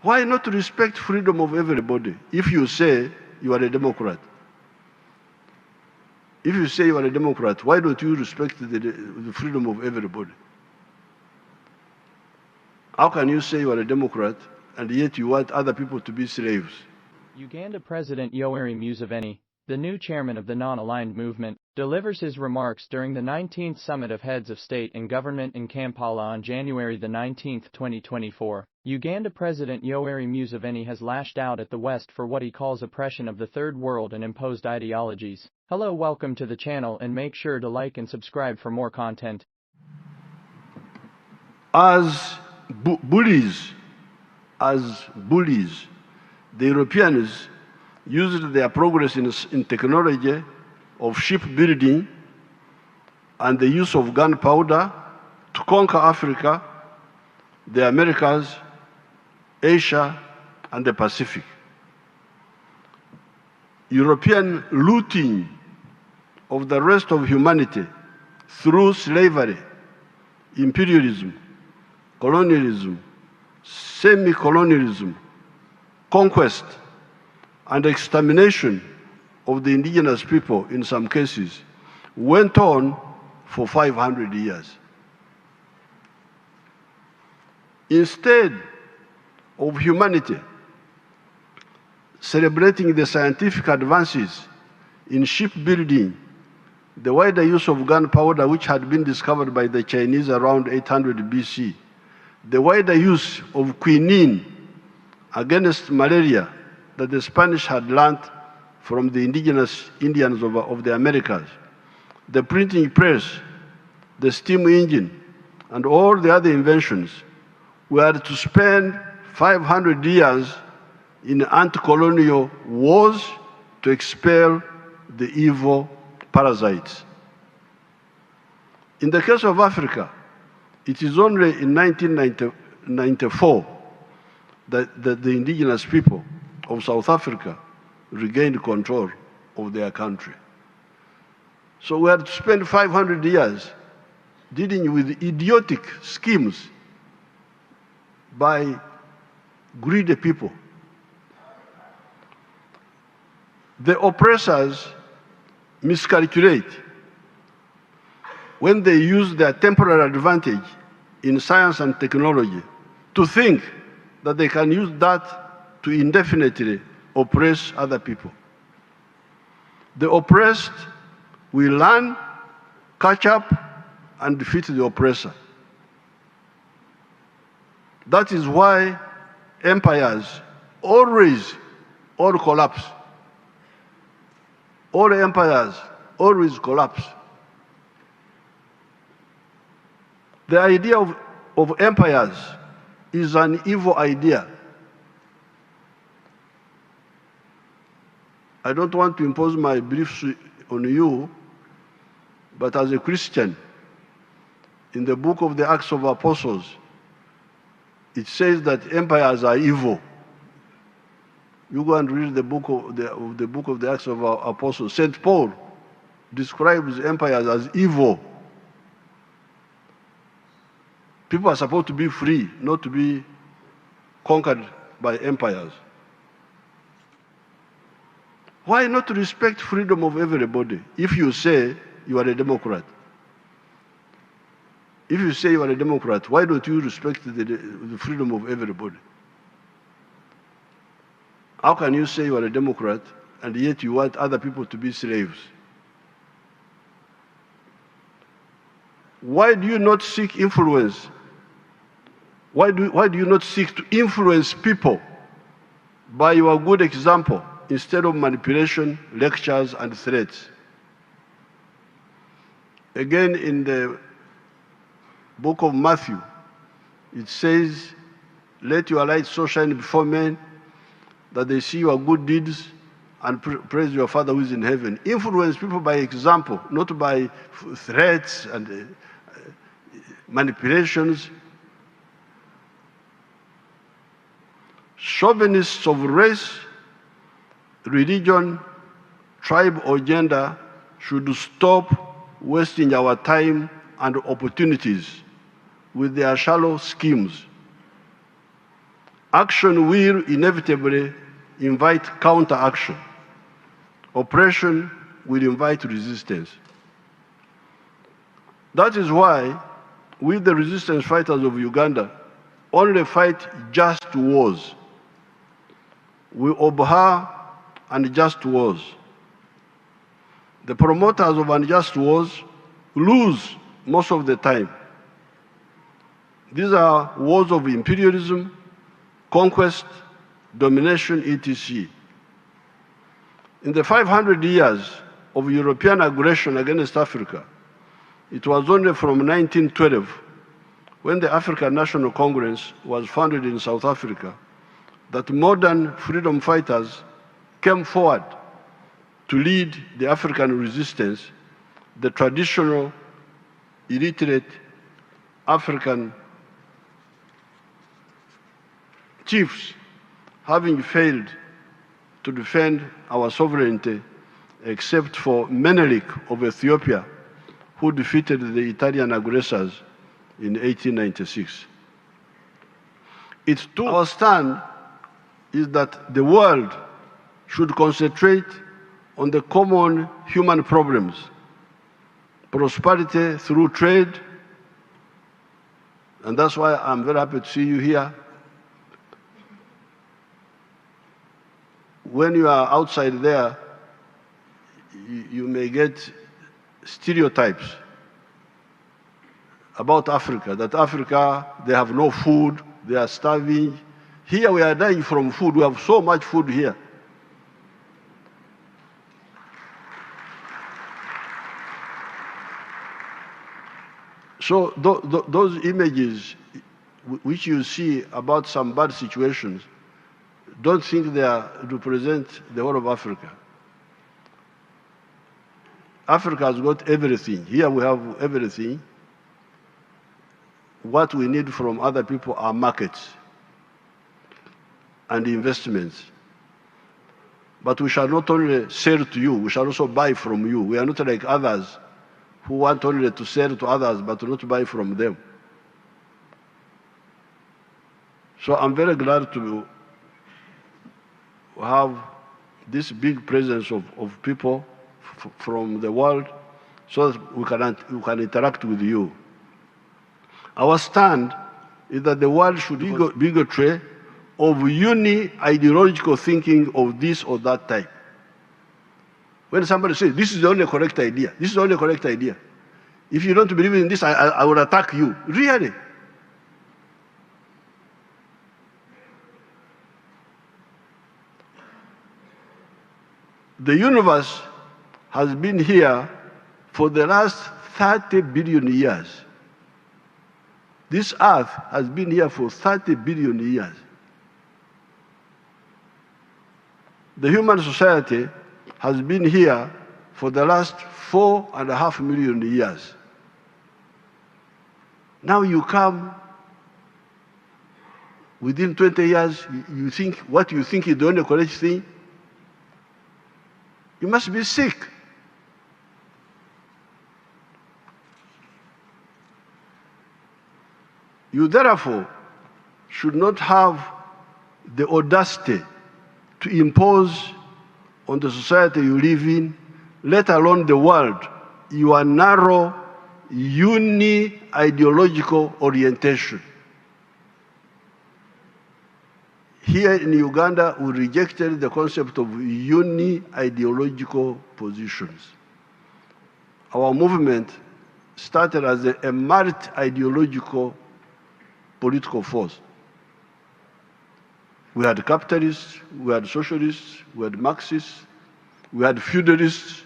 Why not respect freedom of everybody if you say you are a Democrat? If you say you are a Democrat, why don't you respect the freedom of everybody? How can you say you are a Democrat and yet you want other people to be slaves? Uganda President Yoweri Museveni, the new chairman of the non-aligned movement, delivers his remarks during the 19th Summit of Heads of State and Government in Kampala on January 19, 2024. Uganda President Yoweri Museveni has lashed out at the West for what he calls oppression of the Third World and imposed ideologies. Hello, welcome to the channel and make sure to like and subscribe for more content. As bullies, the Europeans used their progress in technology of shipbuilding and the use of gunpowder to conquer Africa, the Americas, Asia, and the Pacific. European looting of the rest of humanity through slavery, imperialism, colonialism, semi-colonialism, conquest, and extermination of the indigenous people in some cases went on for 500 years. Instead of humanity celebrating the scientific advances in shipbuilding, the wider use of gunpowder, which had been discovered by the Chinese around 800 BC, the wider use of quinine against malaria that the Spanish had learned from the indigenous Indians of the Americas, the printing press, the steam engine, and all the other inventions were to spend 500 years in anti-colonial wars to expel the evil parasites. In the case of Africa, it is only in 1994 that the indigenous people of South Africa regained control of their country. So we had to spend 500 years dealing with idiotic schemes by greedy people. The oppressors miscalculate when they use their temporary advantage in science and technology to think that they can use that to indefinitely oppress other people. The oppressed will learn, catch up, and defeat the oppressor. That is why empires always all collapse. All empires always collapse. The idea of empires is an evil idea. I don't want to impose my beliefs on you, but as a Christian, in the book of the Acts of Apostles, it says that empires are evil. You go and read the book of the Acts of Apostles. St. Paul describes empires as evil. People are supposed to be free, not to be conquered by empires. Why not respect freedom of everybody if you say you are a Democrat? If you say you are a Democrat, why don't you respect the freedom of everybody? How can you say you are a Democrat and yet you want other people to be slaves? Why do you not seek influence? Why do you not seek to influence people by your good example instead of manipulation, lectures, and threats? Again, in the book of Matthew, it says, "Let your light so shine before men that they see your good deeds and praise your Father who is in heaven." Influence people by example, not by threats and manipulations. Chauvinists of race, religion, tribe, or gender should stop wasting our time and opportunities with their shallow schemes. Action will inevitably invite counteraction. Oppression will invite resistance. That is why we, the resistance fighters of Uganda, only fight just wars. We abhor unjust wars. The promoters of unjust wars lose most of the time. These are wars of imperialism, conquest, domination, etc. In the 500 years of European aggression against Africa, it was only from 1912, when the African National Congress was founded in South Africa, that modern freedom fighters came forward to lead the African resistance, the traditional, illiterate African chiefs having failed to defend our sovereignty, except for Menelik of Ethiopia, who defeated the Italian aggressors in 1896. Our stand is that the world should concentrate on the common human problems: prosperity through trade, and that's why I'm very happy to see you here. When you are outside there, you may get stereotypes about Africa, that Africa, they have no food, they are starving. Here we are dying from food. We have so much food here. So those images which you see about some bad situations, don't think they represent the whole of Africa. Africa has got everything. Here we have everything. What we need from other people are markets and investments. But we shall not only sell to you, we shall also buy from you. We are not like others who want only to sell to others but not to buy from them. So I'm very glad to have this big presence of people from the world so that we can interact with you. Our stand is that the world should be bigotry of uni-ideological thinking of this or that type. When somebody says, this is the only correct idea, this is the only correct idea. If you don't believe in this, I will attack you. Really? The universe has been here for the last 30 billion years. This earth has been here for 30 billion years. The human society has been here for the last 4.5 million years. Now you come, within 20 years, you think what you think is the only correct thing. You must be sick. You therefore should not have the audacity to impose on the society you live in, let alone the world, your narrow, uni-ideological orientation. Here in Uganda, we rejected the concept of uni-ideological positions. Our movement started as a multi-ideological political force. We had capitalists, we had socialists, we had Marxists, we had feudalists.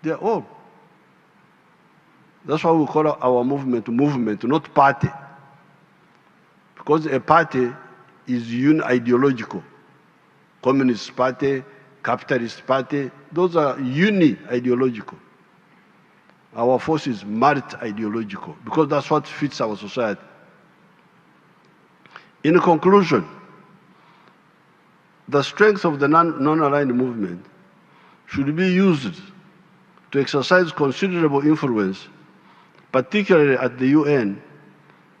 They're all. That's why we call our movement, not party. Because a party is uni-ideological. Communist party, capitalist party, those are uni-ideological. Our force is multi-ideological because that's what fits our society. In conclusion, the strength of the non-aligned movement should be used to exercise considerable influence, particularly at the UN,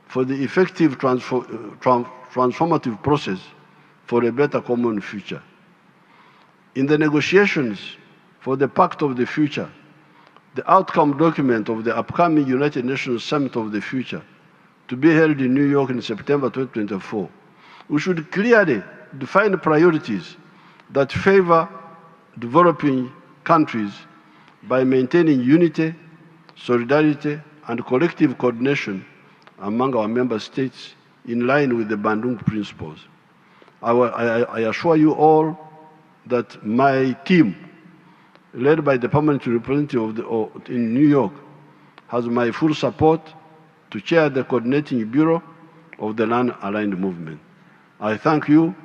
for the effective transformative process for a better common future. In the negotiations for the Pact of the Future, the outcome document of the upcoming United Nations Summit of the Future, to be held in New York in September 2024, we should clearly define priorities that favor developing countries by maintaining unity, solidarity, and collective coordination among our member states in line with the Bandung principles. I assure you all that my team, led by the permanent representative in New York, has my full support to chair the coordinating bureau of the non-aligned movement. I thank you.